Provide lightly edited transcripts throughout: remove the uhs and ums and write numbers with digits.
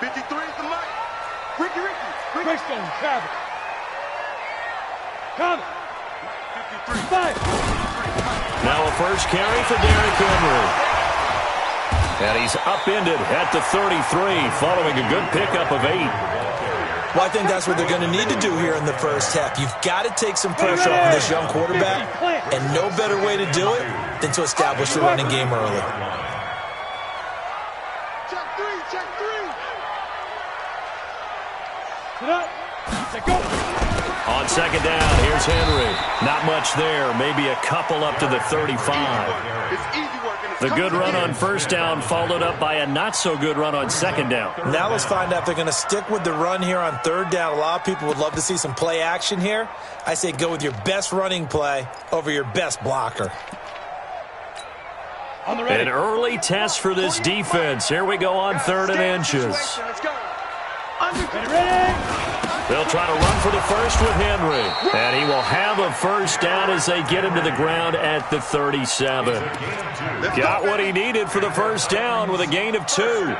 53 is the mic. Ricky. Quickstone, travel. Come. 53. Now a first carry for Derrick Henry. And he's upended at the 33, following a good pickup of 8. Well, I think that's what they're going to need to do here in the first half. You've got to take some pressure off of this young quarterback, and no better way to do it than to establish the running game early. Check three. Sit up. Go. On second down, here's Henry. Not much there, maybe a couple up to the 35. It's easy work. The good run on first down followed up by a not-so-good run on second down. Now let's find out if they're going to stick with the run here on third down. A lot of people would love to see some play action here. I say go with your best running play over your best blocker. An early test for this defense. Here we go on 3rd and inches. Let's go. They'll try to run for the first with Henry. And he will have a first down as they get him to the ground at the 37. Got what he needed for the first down with a gain of 2.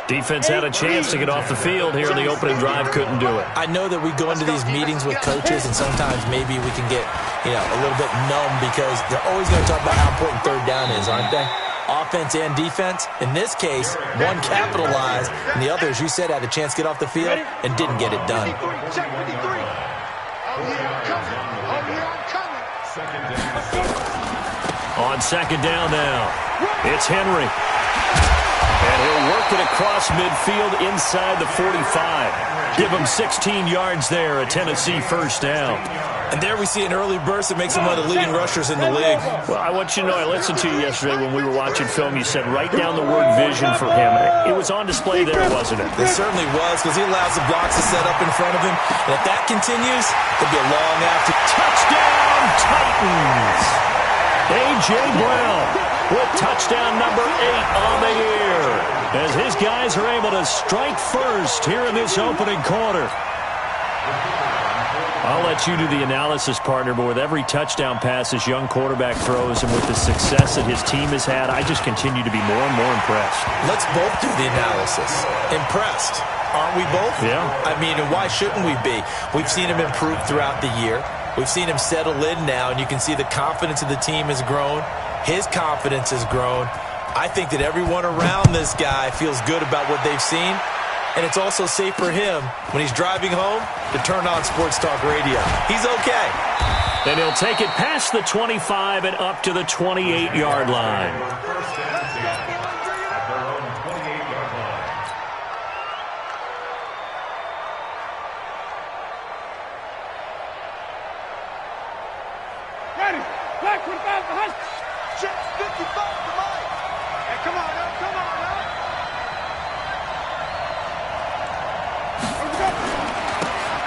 Defense had a chance to get off the field here in the opening drive, couldn't do it. I know that we go into these meetings with coaches, and sometimes maybe we can get, a little bit numb because they're always going to talk about how important third down is, aren't they? Offense and defense. In this case, one capitalized, and the other, as you said, had a chance to get off the field and didn't get it done. On second down now, it's Henry. And he'll work it across midfield inside the 45. Give him 16 yards there, a Tennessee first down. And there we see an early burst that makes him one of the leading rushers in the league. Well, I want you to know, I listened to you yesterday when we were watching film. You said write down the word vision for him. It was on display there, wasn't it? It certainly was, because he allows the blocks to set up in front of him. And if that continues, it'll be a long after. Touchdown, Titans! A.J. Brown with touchdown number 8 on the year, as his guys are able to strike first here in this opening quarter. I'll let you do the analysis, partner, but with every touchdown pass this young quarterback throws and with the success that his team has had, I just continue to be more and more impressed. Let's both do the analysis. Impressed. Aren't we both? Yeah. I mean, and why shouldn't we be? We've seen him improve throughout the year. We've seen him settle in now, and you can see the confidence of the team has grown. His confidence has grown. I think that everyone around this guy feels good about what they've seen. And it's also safe for him when he's driving home to turn on Sports Talk Radio. He's okay. And he'll take it past the 25 and up to the 28-yard line. Ready. Black 25 behind. Check 55 the mic. Hey, come on, up.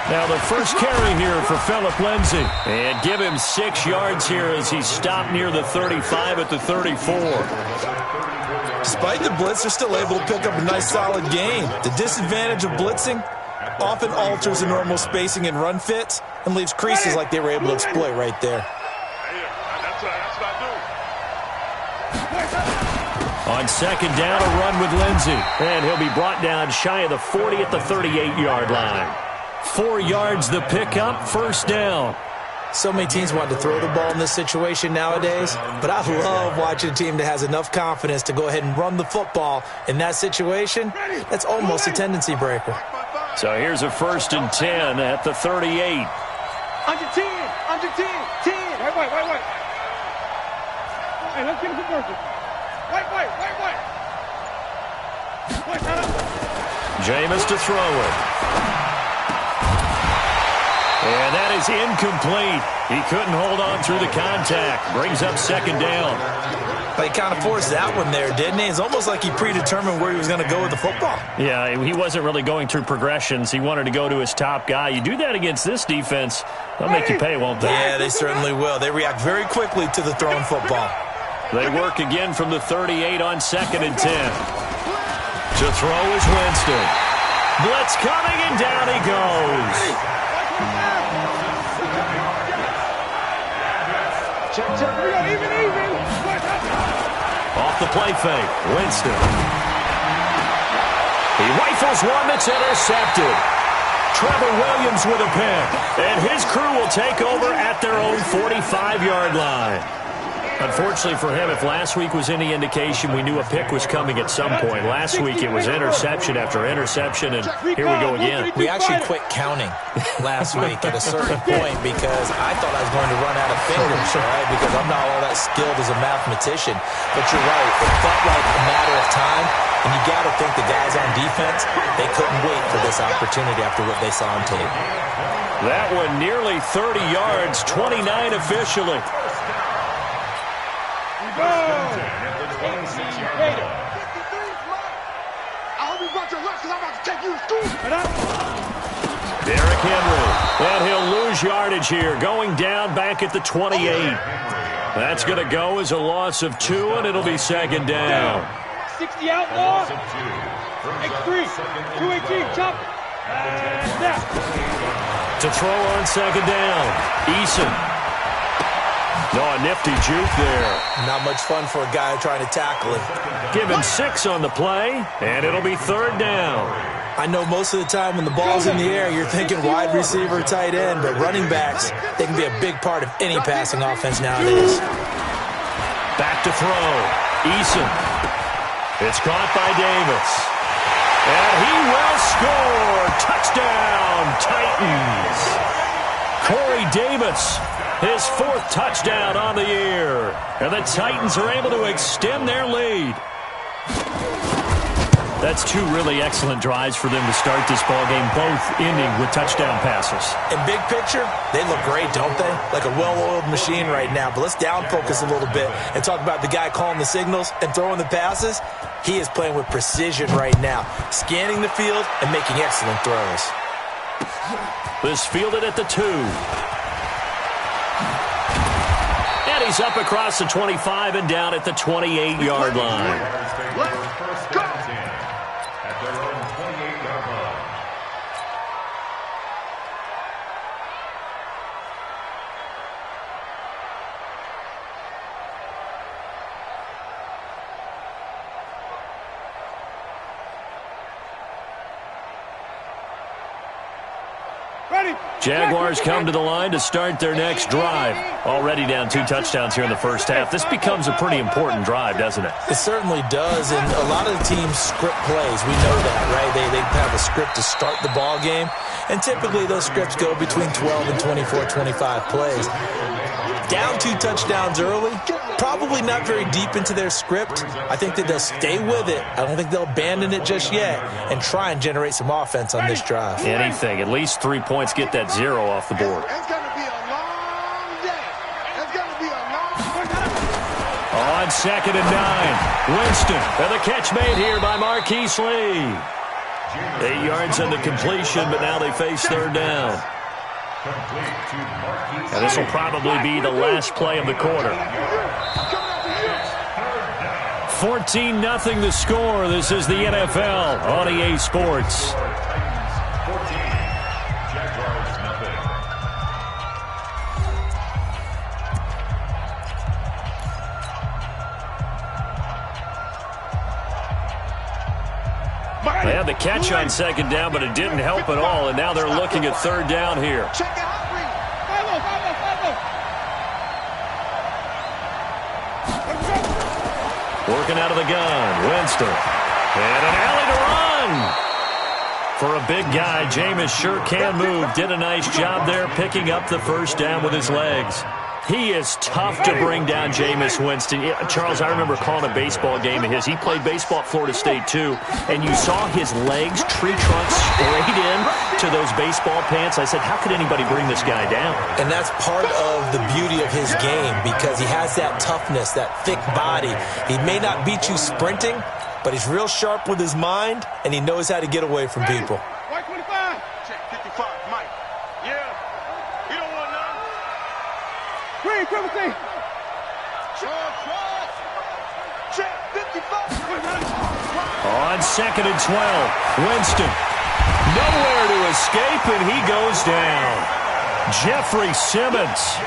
Now the first carry here for Phillip Lindsay. And give him 6 yards here as he stopped near the 35 at the 34. Despite the blitz, they're still able to pick up a nice solid gain. The disadvantage of blitzing often alters the normal spacing and run fits and leaves creases like they were able to exploit right there. That's what I do. On second down, a run with Lindsay. And he'll be brought down shy of the 40 at the 38-yard line. 4 yards the pickup, first down. So many teams want to throw the ball in this situation nowadays, but I love watching a team that has enough confidence to go ahead and run the football in that situation. That's almost a tendency breaker. So here's a 1st and 10 at the 38. Under 10. Wait. Hey, let's get him some work. Wait. Jameis to throw it. And that is incomplete. He couldn't hold on through the contact. Brings up second down. But he kind of forced that one there, didn't he? It's almost like he predetermined where he was going to go with the football. Yeah, he wasn't really going through progressions. He wanted to go to his top guy. You do that against this defense, they'll make you pay, won't they? Yeah, they certainly will. They react very quickly to the thrown football. They work again from the 38 on 2nd and 10. To throw is Winston. Blitz coming, and down he goes. Check. Even. Off the play fake, Winston. He He rifles one that's intercepted. Trevor Williams with a pick. And his crew will take over at their own 45-yard line. Unfortunately for him, if last week was any indication, we knew a pick was coming at some point. Last week it was interception after interception, and here we go again. We actually quit counting last week at a certain point because I thought I was going to run out of fingers, right? Because I'm not all that skilled as a mathematician. But you're right. It felt like a matter of time, and you got to think the guys on defense, they couldn't wait for this opportunity after what they saw on tape. That one nearly 30 yards, 29 officially. Go! Derrick Henry, and he'll lose yardage here, going down back at the 28. That's going to go as a loss of 2, and it'll be second down. 60 outlaw. X3. 218. Chop. Snap. To throw on second down. Eason. No, a nifty juke there. Not much fun for a guy trying to tackle him. Give him 6 on the play, and it'll be third down. I know most of the time when the ball's in the air, you're thinking wide receiver, tight end, but running backs, they can be a big part of any passing offense nowadays. Back to throw. Eason. It's caught by Davis. And he will score. Touchdown, Titans. Corey Davis, his 4th touchdown on the year. And the Titans are able to extend their lead. That's 2 really excellent drives for them to start this ballgame, both ending with touchdown passes. In big picture, they look great, don't they? Like a well-oiled machine right now. But let's down focus a little bit and talk about the guy calling the signals and throwing the passes. He is playing with precision right now, scanning the field and making excellent throws. This fielded at the 2. And he's up across the 25 and down at the 28-yard line. Let's go. At their own 28-yard line. Jaguars come to the line to start their next drive. Already down 2 touchdowns here in the first half. This becomes a pretty important drive, doesn't it? It certainly does, and a lot of the teams script plays. We know that, right? They have a script to start the ball game, and typically those scripts go between 12 and 24, 25 plays. Down 2 touchdowns early, probably not very deep into their script. I think that they'll stay with it. I don't think they'll abandon it just yet and try and generate some offense on this drive. Anything. At least 3 points. Get that 0 off the board. It's going to be a long day. It's going to be a long On second and 9. Winston. And the catch made here by Marquise Lee. 8 yards into completion, but now they face third down. And this will probably be the last play of the quarter. 14-0 the score. This is the NFL on EA Sports. They had the catch on second down, but it didn't help at all, and now they're looking at third down here. Working out of the gun, Winston. And an alley to run. For a big guy, Jameis sure can move. Did a nice job there picking up the first down with his legs. He is tough to bring down, Jameis Winston. Charles, I remember calling a baseball game of his. He played baseball at Florida State, too. And you saw his legs, tree trunks, straight in to those baseball pants. I said, how could anybody bring this guy down? And that's part of the beauty of his game because he has that toughness, that thick body. He may not beat you sprinting, but he's real sharp with his mind, and he knows how to get away from people. White 25. Check 55, Mike. Yeah. You don't want none. Green, triple C. Check 55. On second and 12, Winston. Nowhere to escape, and he goes down. Jeffrey Simmons.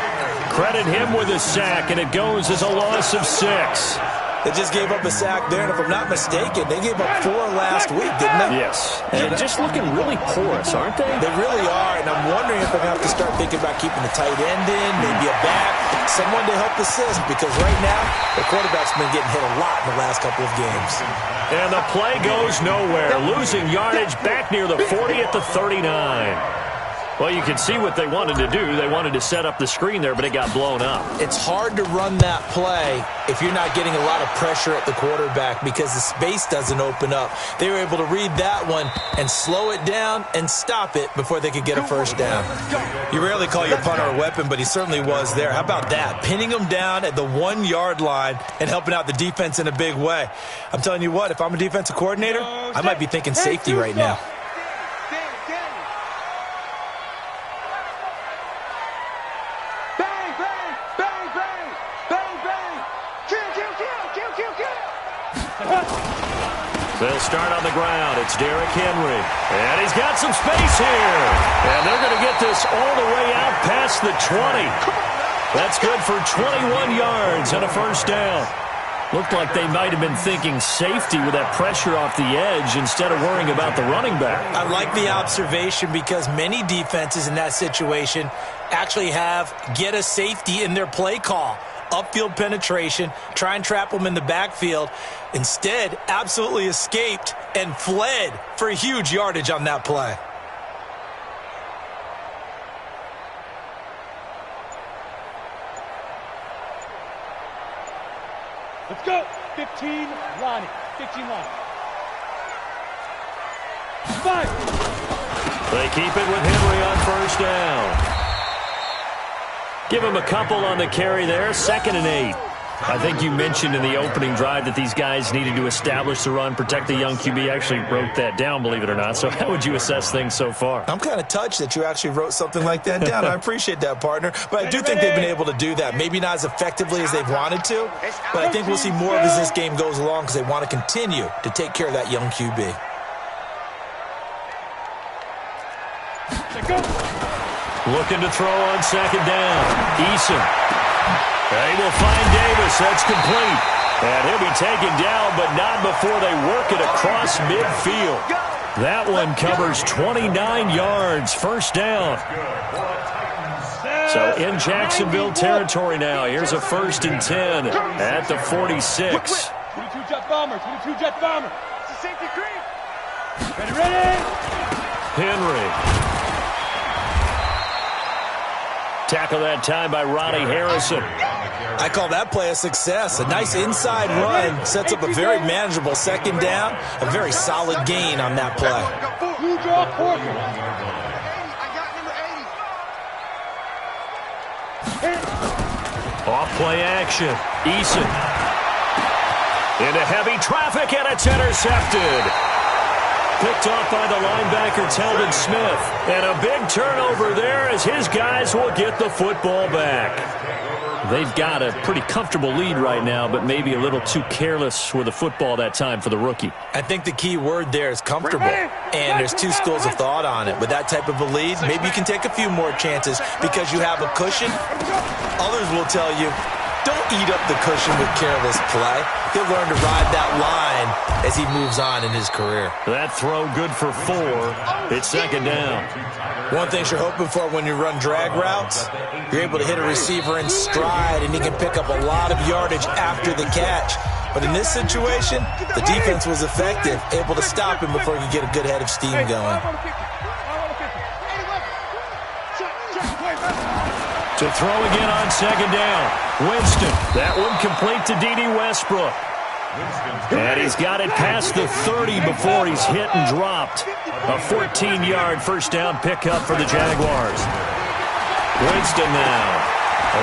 Credit him with a sack, and it goes as a loss of 6. They just gave up a sack there, and if I'm not mistaken, they gave up 4 last week, didn't they? Yes. And just looking really porous, aren't they? They really are, and I'm wondering if they're going to have to start thinking about keeping the tight end in, maybe a back, someone to help assist, because right now, the quarterback's been getting hit a lot in the last couple of games. And the play goes nowhere, losing yardage back near the 40 at the 39. Well, you can see what they wanted to do. They wanted to set up the screen there, but it got blown up. It's hard to run that play if you're not getting a lot of pressure at the quarterback because the space doesn't open up. They were able to read that one and slow it down and stop it before they could get a first down. You rarely call your punter a weapon, but he certainly was there. How about that? Pinning him down at the 1-yard line and helping out the defense in a big way. I'm telling you what, if I'm a defensive coordinator, I might be thinking safety right now. They'll start on the ground. It's Derrick Henry. And he's got some space here. And they're going to get this all the way out past the 20. That's good for 21 yards and a first down. Looked like they might have been thinking safety with that pressure off the edge instead of worrying about the running back. I like the observation because many defenses in that situation actually have get a safety in their play call. Upfield penetration, try and trap them in the backfield. Instead, absolutely escaped and fled for huge yardage on that play. Let's go. 15 line. 15 line. 5. They keep it with Henry on first down. Give him a couple on the carry there. 2nd and 8. I think you mentioned in the opening drive that these guys needed to establish the run, protect the young QB. Actually wrote that down, believe it or not. So how would you assess things so far? I'm kind of touched that you actually wrote something like that down. I appreciate that, partner. But I do think they've been able to do that. Maybe not as effectively as they've wanted to, but I think we'll see more of as this game goes along because they want to continue to take care of that young QB. Looking to throw on 2nd down. Eason. They will find Davis. That's complete. And he'll be taken down, but not before they work it across midfield. That one covers 29 yards. First down. So in Jacksonville territory now. Here's a 1st and 10 at the 46. 22 jet bomber. 22 jet bomber. It's a safety creep. Ready. Henry. Tackle that time by Ronnie Harrison. I call that play a success. A nice inside run sets up a very manageable 2nd down. A very solid gain on that play. Blue draw Porter. Off play action. Eason. Into heavy traffic, and it's intercepted. Picked off by the linebacker, Telvin Smith. And a big turnover there as his guys will get the football back. They've got a pretty comfortable lead right now, but maybe a little too careless with the football that time for the rookie. I think the key word there is comfortable. And there's 2 schools of thought on it. With that type of a lead, maybe you can take a few more chances because you have a cushion. Others will tell you, don't eat up the cushion with careless play. He'll learn to ride that line as he moves on in his career. That throw good for 4. It's 2nd down. One thing you're hoping for when you run drag routes, you're able to hit a receiver in stride and he can pick up a lot of yardage after the catch. But in this situation, the defense was effective, able to stop him before he could get a good head of steam going. To throw again on 2nd down. Winston. That one complete to D.D. Westbrook. And he's got it past the 30 before he's hit and dropped. A 14-yard first down pickup for the Jaguars. Winston now.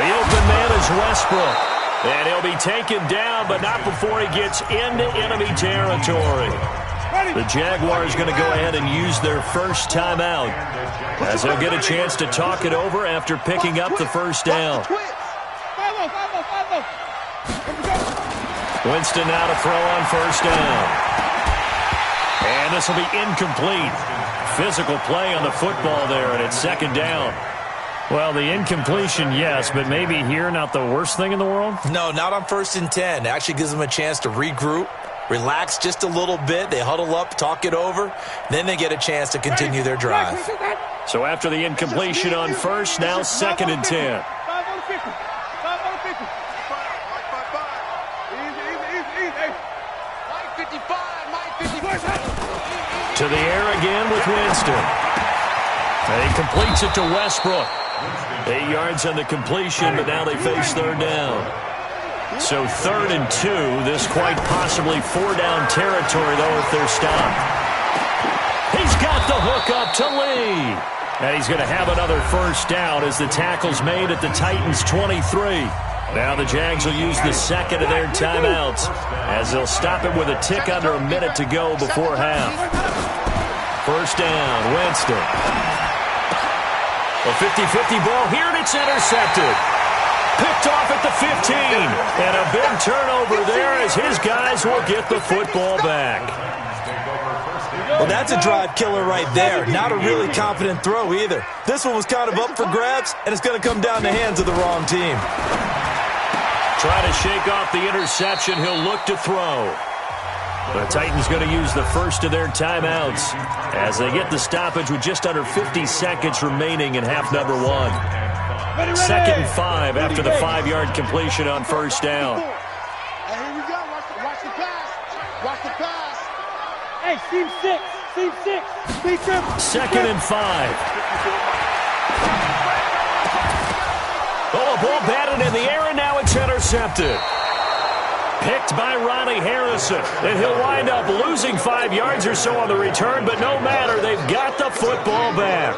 The open man is Westbrook. And he'll be taken down, but not before he gets into enemy territory. The Jaguars going to go ahead and use their first timeout as they'll get a chance to talk it over after picking up the first down. Winston now to throw on first down. And this will be incomplete. Physical play on the football there, and it's 2nd down. Well, the incompletion, yes, but maybe here not the worst thing in the world? No, not on 1st and 10. It actually gives them a chance to regroup, relax just a little bit. They huddle up, talk it over. Then they get a chance to continue their drive. So after the incompletion on 1st, now 2nd and 10. To the air again with Winston. And he completes it to Westbrook. 8 yards on the completion, but now they face 3rd down. So 3rd and 2. This quite possibly 4-down territory, though, if they're stopped. He's got the hook up to Lee. And he's going to have another 1st down as the tackle's made at the Titans' 23. Now the Jags will use the 2nd of their timeouts as they'll stop it with a tick under a minute to go before half. 1st down, Winston. A 50-50 ball here, and it's intercepted. Picked off at the 15. And a big turnover there as his guys will get the football back. Well, that's a drive killer right there. Not a really confident throw either. This one was kind of up for grabs, and it's going to come down the hands of the wrong team. Try to shake off the interception. He'll look to throw. The Titans going to use the 1st of their timeouts as they get the stoppage with just under 50 seconds remaining in half number 1. 2nd and 5 after the 5-yard completion on 1st down. Hey, here we go. Watch the pass. Watch the pass. Hey, seam 6. Seam 6. Seam 7. 2nd and 5. Oh, a ball batted in the air, and now it's intercepted. Picked by Ronnie Harrison. And he'll wind up losing 5 yards or so on the return, but no matter, they've got the football back.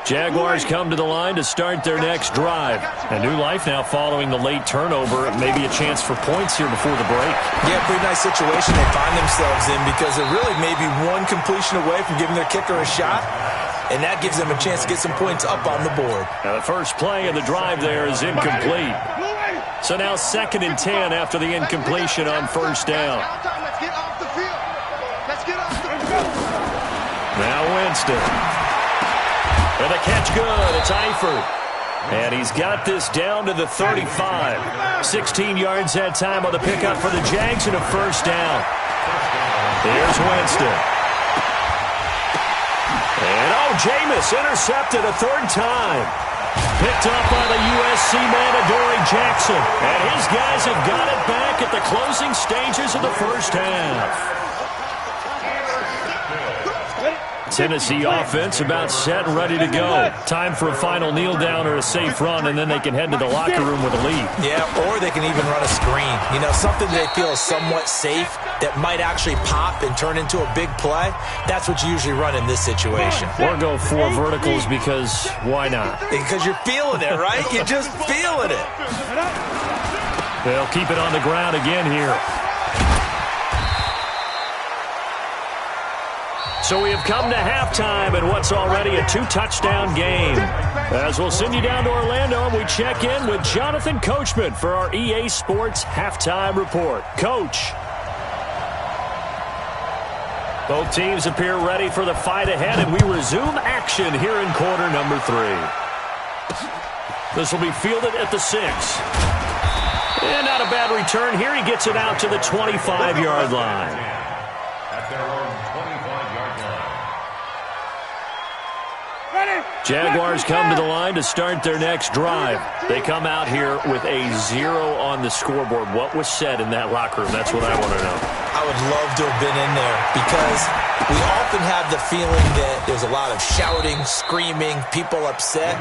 Jaguars come to the line to start their next drive. A new life now following the late turnover. Maybe a chance for points here before the break. Yeah, pretty nice situation they find themselves in because they're really maybe one completion away from giving their kicker a shot. And that gives them a chance to get some points up on the board. Now the first play of the drive there is incomplete. So now 2nd and 10 after the incompletion on 1st down. Let's get off the field. Let's get off the field. Now Winston. And the catch good. It's Eifert. And he's got this down to the 35. 16 yards that time on the pickup for the Jags and a 1st down. Here's Winston. And, Jameis intercepted a 3rd time. Picked up by the USC man, Adoree Jackson. And his guys have got it back at the closing stages of the 1st half. Tennessee offense about set and ready to go. Time for a final kneel down or a safe run, and then they can head to the locker room with a lead. Yeah, or they can even run a screen. You know, something they feel is somewhat safe that might actually pop and turn into a big play. That's what you usually run in this situation. Or go 4 verticals because why not? Because you're feeling it, right? You're just feeling it. They'll keep it on the ground again here. So we have come to halftime in what's already a 2-touchdown game. As we'll send you down to Orlando and we check in with Jonathan Coachman for our EA Sports Halftime Report. Coach. Both teams appear ready for the fight ahead, and we resume action here in quarter number 3. This will be fielded at the 6. And not a bad return here. He gets it out to the 25-yard line. At their own 25-yard line. Jaguars come to the line to start their next drive. They come out here with a 0 on the scoreboard. What was said in that locker room? That's what I want to know. I would love to have been in there because we often have the feeling that there's a lot of shouting, screaming, people upset.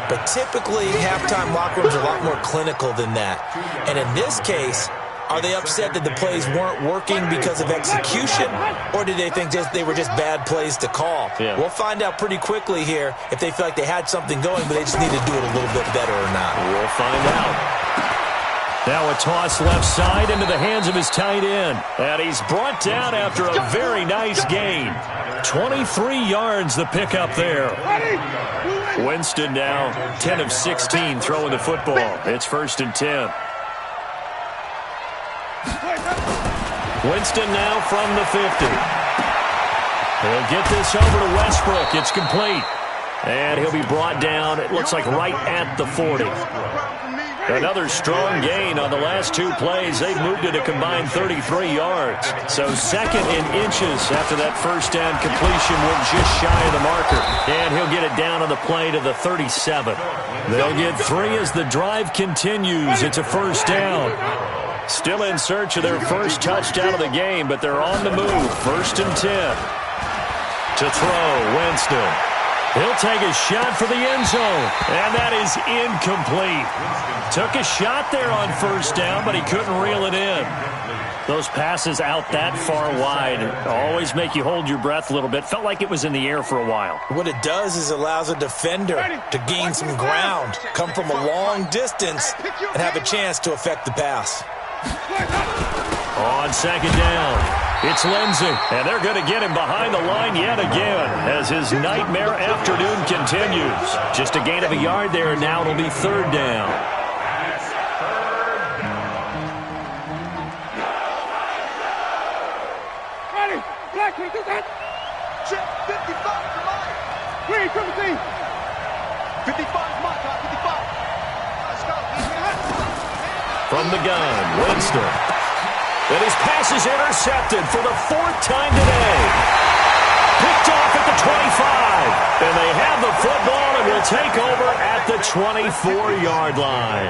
But typically, halftime locker rooms are a lot more clinical than that. And in this case, are they upset that the plays weren't working because of execution, or did they think they were just bad plays to call? Yeah. We'll find out pretty quickly here if they feel like they had something going, but they just need to do it a little bit better or not. We'll find out. Now a toss left side into the hands of his tight end. And he's brought down after a very nice gain. 23 yards the pickup there. Winston now 10 of 16 throwing the football. It's 1st and 10. Winston now from the 50. He'll get this over to Westbrook. It's complete. And he'll be brought down, it looks like, right at the 40. Another strong gain on the last two plays. They've moved it a combined 33 yards. So second in inches after that first down completion. Went just shy of the marker. And he'll get it down on the play to the 37. They'll get 3 as the drive continues. It's a first down. Still in search of their first touchdown of the game, but they're on the move. 1st and 10. To throw, Winston. He'll take a shot for the end zone, and that is incomplete. Took a shot there on first down, but he couldn't reel it in. Those passes out that far wide always make you hold your breath a little bit. Felt like it was in the air for a while. What it does is allows a defender to gain some ground, come from a long distance, and have a chance to affect the pass. On second down, it's Lindsey, and they're going to get him behind the line yet again as his nightmare afternoon continues. Just a gain of a yard there, and now it'll be 3rd down. Ready, black, can you do that? Check 55 to Mike. Green, triple team. 55 is Mike, 55. Let's go. From the gun, Winston. And his pass is intercepted for the 4th time today. Picked off at the 25. And they have the football and will take over at the 24-yard line.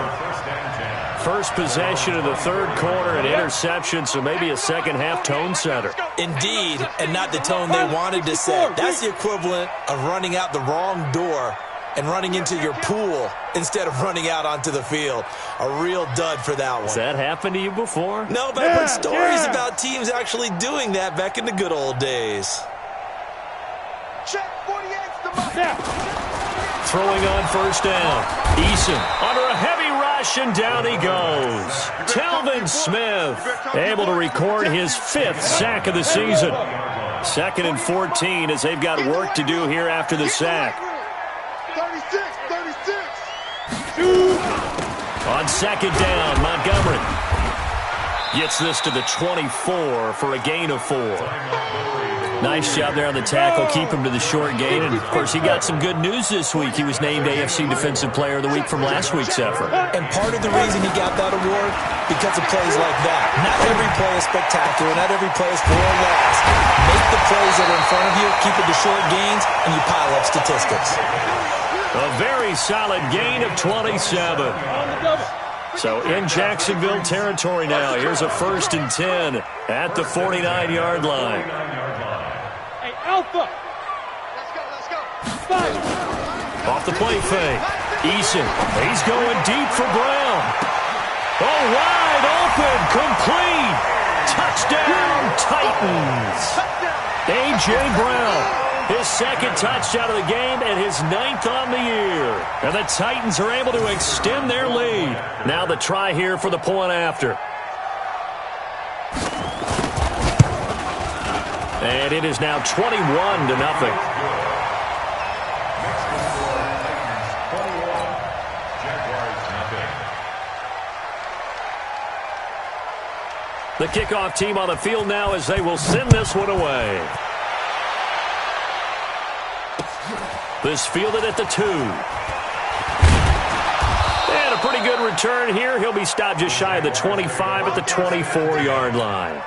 First possession of the 3rd quarter, an interception, so maybe a second-half tone setter. Indeed, and not the tone they wanted to set. That's the equivalent of running out the wrong door and running into your pool instead of running out onto the field. A real dud for that one. Has that happened to you before? No, but I've heard stories about teams actually doing that back in the good old days. Check 48's to Mike. Throwing on first down. Eason under a heavy rush, and down he goes. Telvin Smith able to record his 5th sack of the season. 2nd and 14 as they've got work to do here after the sack. 36. On second down, Montgomery gets this to the 24 for a gain of 4. Nice job there on the tackle. Keep him to the short gain. And, of course, he got some good news this week. He was named AFC Defensive Player of the Week from last week's effort. And part of the reason he got that award, because of plays like that. Not every play is spectacular. Not every play is for a loss. Make the plays that are in front of you, keep it to short gains, and you pile up statistics. A very solid gain of 27. So in Jacksonville territory now. Here's a 1st and 10 at the 49-yard line. Hey, Alpha. Let's go. Five. Off the play fake. Eason. He's going deep for Brown. Oh, wide open. Complete. Touchdown, Titans. A.J. Brown. His 2nd touchdown of the game and his 9th on the year. And the Titans are able to extend their lead. Now the try here for the point after. And it is now 21-0. The kickoff team on the field now as they will send this one away. This fielded at the 2. And a pretty good return here. He'll be stopped just shy of the 25 at the 24-yard line.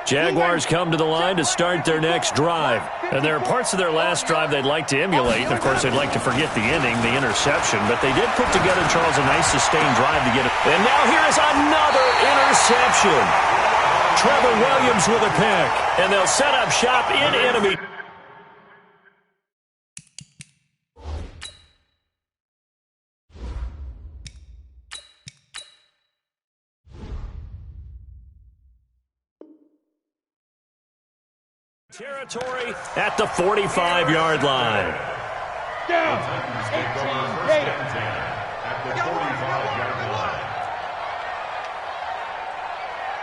Jaguars come to the line to start their next drive. And there are parts of their last drive they'd like to emulate. And, of course, they'd like to forget the ending, the interception. But they did put together, Charles, a nice sustained drive to get it. And now here is another interception. Trevor Williams with a pick. And they'll set up shop in enemy. Territory at the 45-yard line. Down. 18 Gators. At the 45-yard line.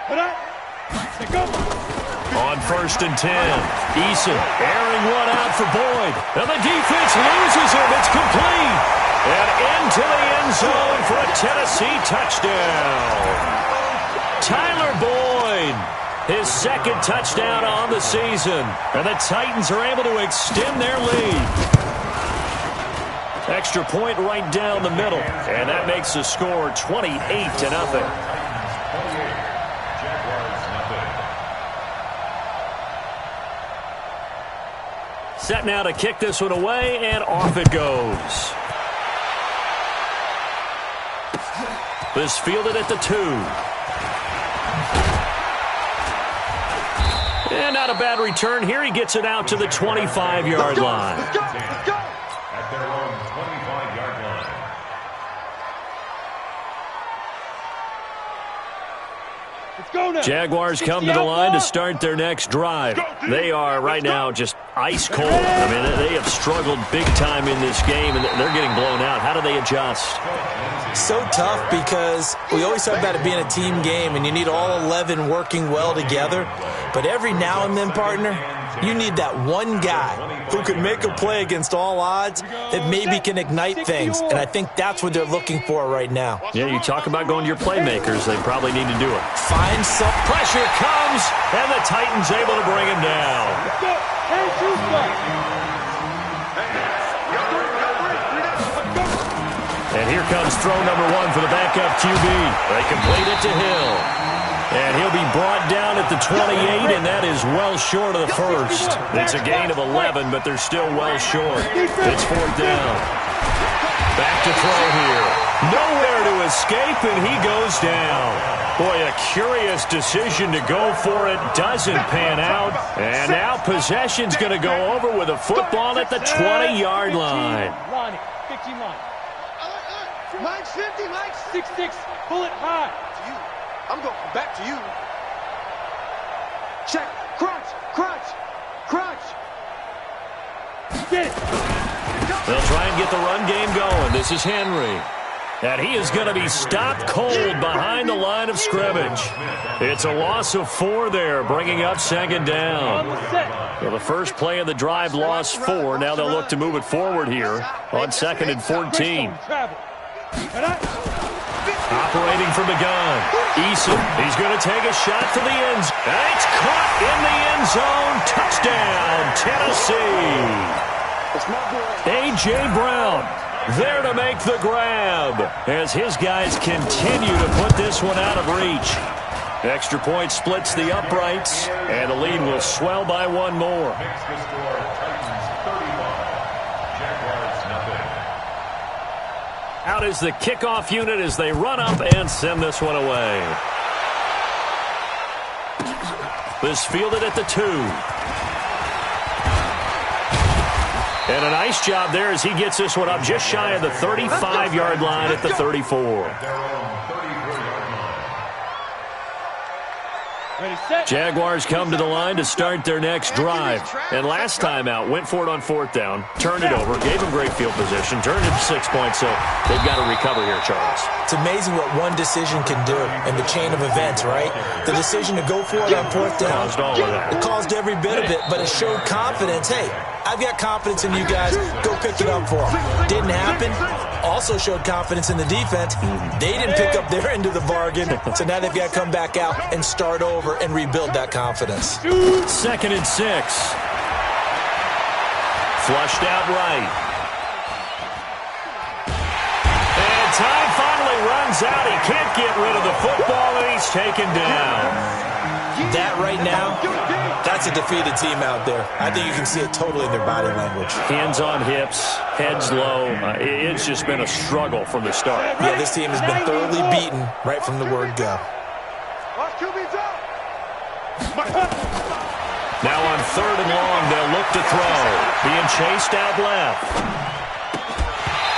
Put up. Let's go. on 1st and 10. Eason airing one out for Boyd. And the defense loses him. It's complete. And into the end zone for a Tennessee touchdown. Tyler Boyd, his second touchdown on the season. And the Titans are able to extend their lead. Extra point right down the middle. And that makes the score 28-0. Set now to kick this one away, and off it goes. This fielded at the 2. And not a bad return here. He gets it out to the 25-yard line. Let's go. At their own 25-yard line. Let's go now. Jaguars come to the line to start their next drive. They are right now just ice cold. I mean, they have struggled big time in this game, and they're getting blown out. How do they adjust? So tough because we always talk about it being a team game, and you need all 11 working well together. But every now and then, partner, you need that one guy who can make a play against all odds that maybe can ignite things. And I think that's what they're looking for right now. Yeah, you talk about going to your playmakers. They probably need to do it. Find some Pressure comes, and the Titans able to bring him down. Let's go. Hey, shoot back. And here comes throw number 1 for the backup QB. They complete it to Hill. And he'll be brought down at the 28, and that is well short of the first. It's a gain of 11, but they're still well short. It's 4th down. Back to throw here. Nowhere to escape, and he goes down. Boy, a curious decision to go for it. Doesn't pan out. And now possession's going to go over with a football at the 20-yard line. Line it. 15 line. Mike's 50, Mike's 6-6. Pull it high. to you. I'm going back to you. Check. Crunch. Get it. They'll try and get the run game going. This is Henry. And he is going to be stopped cold behind the line of scrimmage. It's a loss of 4 there, bringing up 2nd down. Well, the first play of the drive lost 4. Now they'll look to move it forward here on 2nd and 14. Operating from the gun. Eason, he's going to take a shot for the end zone. And it's caught in the end zone. Touchdown, Tennessee. A.J. Brown there to make the grab as his guys continue to put this one out of reach. Extra point splits the uprights, and the lead will swell by 1 more. Out is the kickoff unit as they run up and send this one away. This fielded at the 2. And a nice job there as he gets this one up just shy of the 35-yard line at the 34. Jaguars come to the line to start their next drive. And last time out, went for it on 4th down, turned it over, gave them great field position, turned it to 6 points, so they've got to recover here, Charles. It's amazing what one decision can do in the chain of events, right? The decision to go for it on 4th down, Caused all of that. it caused every bit of it, but it showed confidence. Hey, I've got confidence in you guys. Go pick it up for them. Didn't happen. Also showed confidence in the defense. They didn't pick up their end of the bargain, so now they've got to come back out and start over and rebuild that confidence. 2nd and 6. Flushed out right. And time finally runs out. He can't get rid of the football, and he's taken down. That right now, that's a defeated team out there. I think you can see it totally in their body language. Hands on hips, heads low. It's just been a struggle from the start. Yeah, this team has been thoroughly beaten right from the word go. Now on 3rd and long, they'll look to throw. Being chased out left.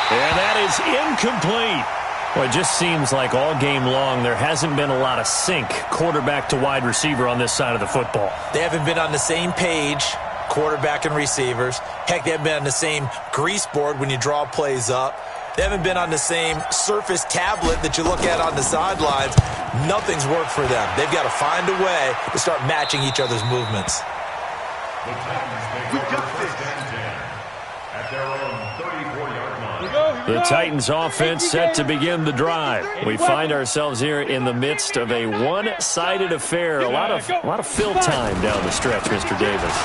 And that is incomplete. Well, it just seems like all game long there hasn't been a lot of sync quarterback to wide receiver on this side of the football. They haven't been on the same page, quarterback and receivers. Heck, they haven't been on the same grease board when you draw plays up. They haven't been on the same surface tablet that you look at on the sidelines. Nothing's worked for them. They've got to find a way to start matching each other's movements. The Titans take over first and 10 at their own 34-yard line. The Titans offense set to begin the drive. We find ourselves here in the midst of a one-sided affair. A lot of fill time down the stretch, Mr. Davis.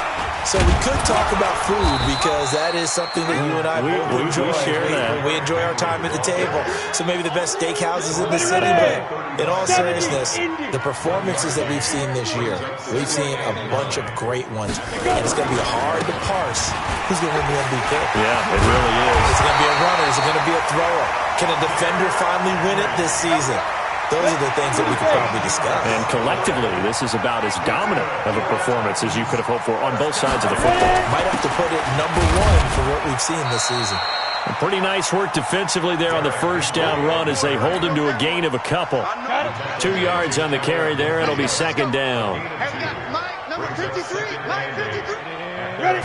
So we could talk about food because that is something that you and I both enjoy. We share that. We enjoy our time at the table. So maybe the best steakhouses in the city, but in all seriousness, the performances that we've seen this year, we've seen a bunch of great ones. And it's going to be hard to parse who's going to win the MVP. Yeah, it really is. Is it going to be a runner? Is it going to be a thrower? Can a defender finally win it this season? Those are the things that we could probably discuss. And collectively, this is about as dominant of a performance as you could have hoped for on both sides of the football. Might have to put it number one for what we've seen this season. And pretty nice work defensively there on the first down run as they hold him to a gain of a couple. 2 yards on the carry there. It'll be second down. Number 53. Ready.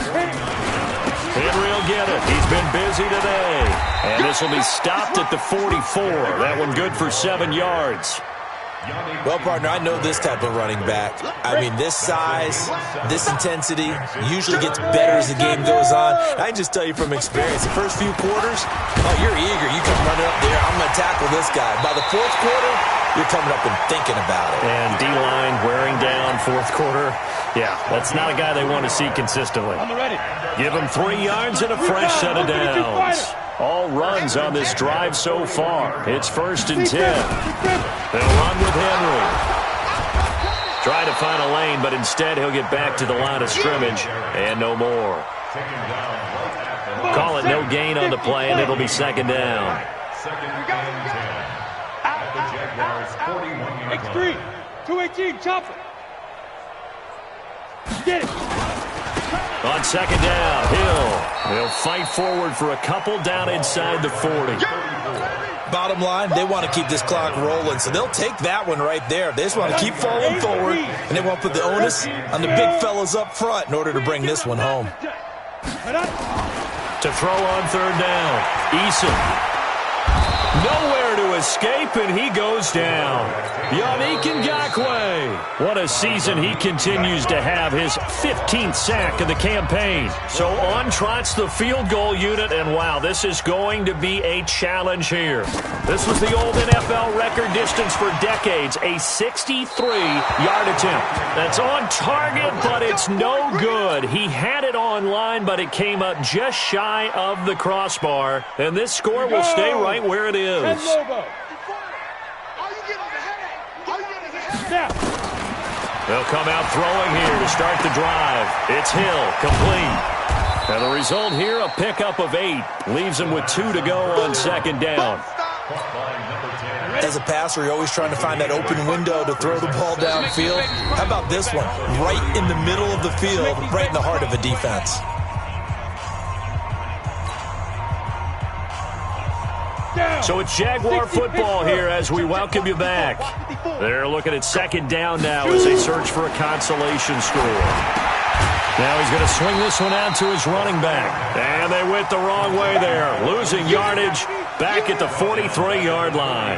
Henry will get it. He's been busy today. And this will be stopped at the 44. That one good for 7 yards. Well, partner, I know this type of running back. I mean, this size, this intensity usually gets better as the game goes on. I can just tell you from experience, the first few quarters, oh, you're eager. You come running up there, I'm going to tackle this guy. By the fourth quarter, you're coming up and thinking about it. And D-line wearing down fourth quarter. Yeah, that's not a guy they want to see consistently. I'm ready. Give him 3 yards and a fresh set of downs. All runs on this drive so far. It's first and 10. They'll run with Henry. Try to find a lane, but instead he'll get back to the line of scrimmage and no more. Call it no gain on the play, and it'll be second down. Second and 10 at the Jaguars' 41-yard line. X3, 218, chopper. Get it. On second down, Hill. He'll fight forward for a couple down inside the 40. Bottom line, they want to keep this clock rolling, so they'll take that one right there. They just want to keep falling forward, and they want to put the onus on the big fellas up front in order to bring this one home. To throw on third down, Eason. Nowhere to escape, and he goes down. Yannick Ngakoue. What a season he continues to have, his 15th sack of the campaign. So on trots the field goal unit, and wow, this is going to be a challenge here. This was the old NFL record distance for decades, a 63-yard attempt. That's on target, but it's no good. He had it online, but it came up just shy of the crossbar, and this score will stay right where it is. They'll come out throwing here to start the drive. It's Hill, complete. And the result here, a pickup of 8. Leaves him with 2 to go on second down. As a passer, you're always trying to find that open window to throw the ball downfield. How about this one? Right in the middle of the field, right in the heart of a defense. So it's Jaguar football here as we welcome you back. They're looking at second down now as they search for a consolation score. Now he's going to swing this one out to his running back. And they went the wrong way there, losing yardage back at the 43-yard line.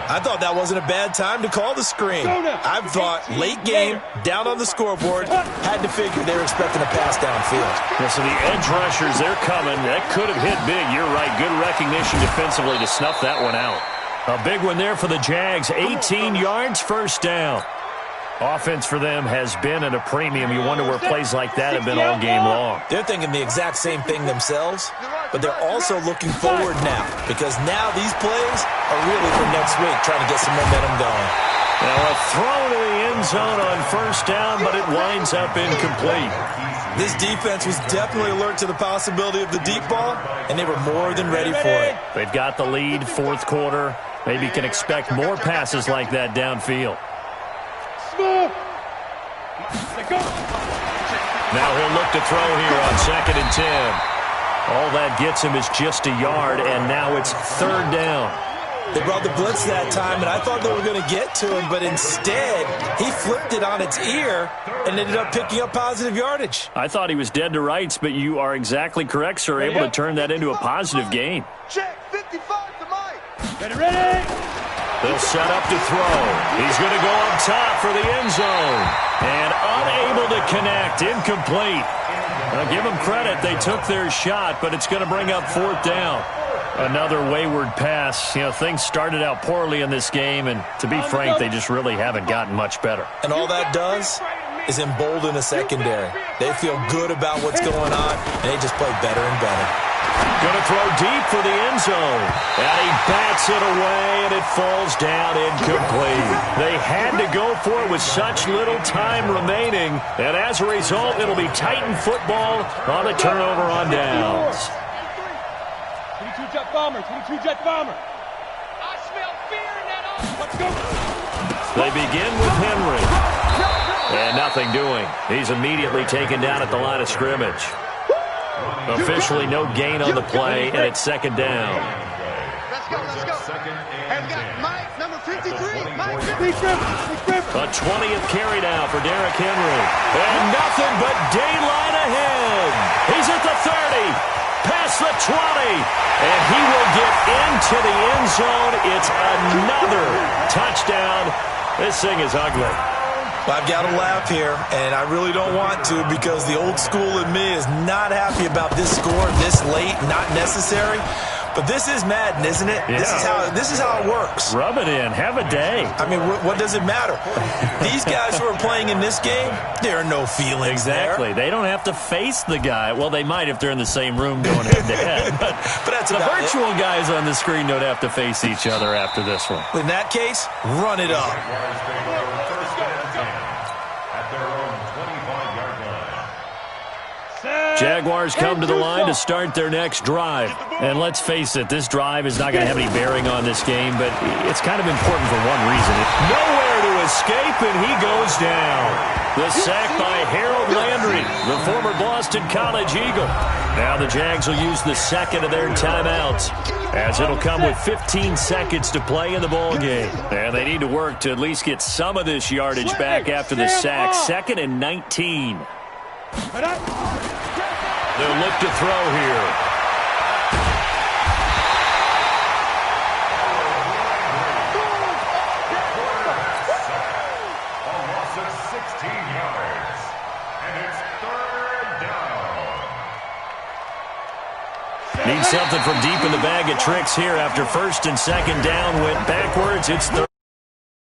I thought that wasn't a bad time to call the screen. I thought late game, down on the scoreboard, had to figure they were expecting a pass downfield. Yeah, so the edge rushers, they're coming. That could have hit big. You're right. Good recognition defensively to snuff that one out. A big one there for the Jags. 18 yards, first down. Offense for them has been at a premium. You wonder where plays like that have been all game long. They're thinking the exact same thing themselves, but they're also looking forward now because now these plays are really for next week, trying to get some momentum going. Now a throw to the end zone on first down, but it winds up incomplete. This defense was definitely alert to the possibility of the deep ball, and they were more than ready for it. They've got the lead, fourth quarter. Maybe can expect more passes like that downfield. Now he'll look to throw here on second and 10. All that gets him is just a yard, and now it's third down. They brought the blitz that time, and I thought they were going to get to him, but instead he flipped it on its ear and ended up picking up positive yardage. I thought he was dead to rights, but you are exactly correct, sir. Able to turn that into a positive gain. Check 50. Ready. They'll set up to throw. He's going to go up top for the end zone. And unable to connect. Incomplete. Give them credit. They took their shot, but it's going to bring up 4th down. Another wayward pass. You know, things started out poorly in this game, and to be frank, they just really haven't gotten much better. And all that does is embolden the secondary. They feel good about what's going on, and they just play better and better. Going to throw deep for the end zone. And he bats it away, and it falls down incomplete. They had to go for it with such little time remaining. And as a result, it'll be Titan football on the turnover on downs. 22 Jet Bomber. 22 Jet Bomber. I smell fear in that arm. Let's go. They begin with Henry. And nothing doing. He's immediately taken down at the line of scrimmage. Officially no gain on the play, and it's 2nd down. Let's go. And we got Mike, number 53. Mike, A 20th carry now for Derrick Henry. And nothing but daylight ahead. He's at the 30, past the 20, and he will get into the end zone. It's another touchdown. This thing is ugly. I've got to laugh here, and I really don't want to because the old school in me is not happy about this score this late, not necessary. But this is Madden, isn't it? Yeah. This is how it works. Rub it in. Have a day. I mean, what does it matter? These guys who are playing in this game, there are no feelings Exactly. there. They don't have to face the guy. Well, they might if they're in the same room going head-to-head. But that's the about virtual guys on the screen don't have to face each other after this one. In that case, run it up. Jaguars come to the line to start their next drive. And let's face it, this drive is not going to have any bearing on this game, but it's kind of important for one reason. Nowhere to escape, and he goes down. The sack by Harold Landry, the former Boston College Eagle. Now the Jags will use the second of their timeouts, as it'll come with 15 seconds to play in the ballgame. And they need to work to at least get some of this yardage back after the sack. 2nd and 19. They'll look to throw here. A loss of 16 yards. And it's 3rd down. Need something from deep in the bag of tricks here after 1st and 2nd down went backwards. It's 3rd.